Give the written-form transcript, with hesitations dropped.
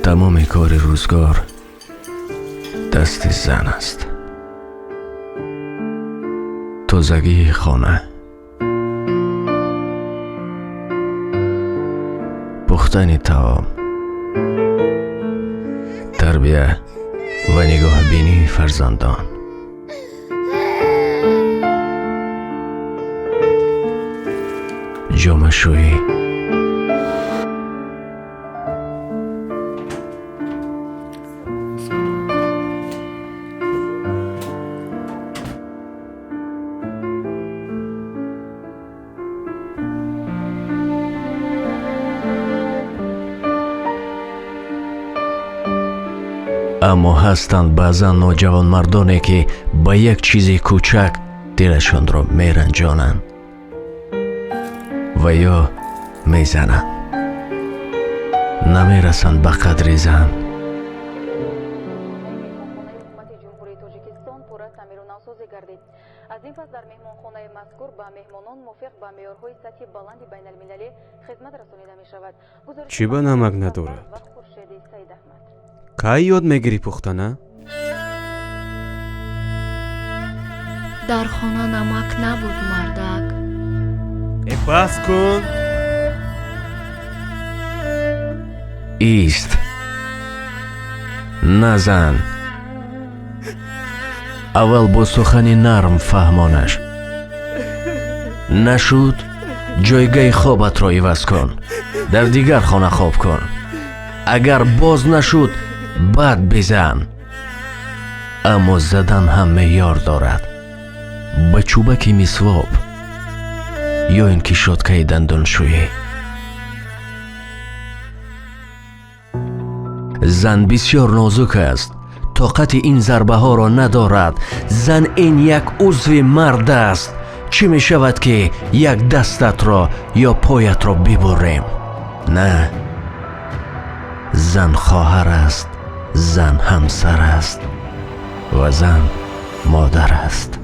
تمام کار روزگار دست زن است. تازگی خانه، پختن طعام، تربیه و نگاه بینی فرزندان. جامه شویی، اما هستند بعضا نوجوان مردانی که با یک چیزی کوچک دلشان را میرنجانند و یا میزنند. نمیرسند به قدر زن. از این پس در مهمانخانه مذکور به مهمانان موافق به معیارهای سطحی بلند بین المللی خدمت رسانیده می شود. چی به نمک ندارد؟ کی یاد میگیری پختنه؟ در خانه نمک نبود مردک. بس کن. ایست، نزن. اول با سخنی نرم فهمانش. نشد جایگاه خوابت را عوض کن، در دیگر خانه خواب کن. اگر باز نشد بعد بزن. اما زدن هم معیار دارد. با چوبک مسواک یا اینکه شاتکه دندانشویی. زن بسیار نازک است، طاقت این ضربه ها را ندارد. زن این یک عضو مرد است. چی می شود که یک دستت را یا پایت را ببریم؟ نه، زن خواهر است، زن همسر است و زن مادر است.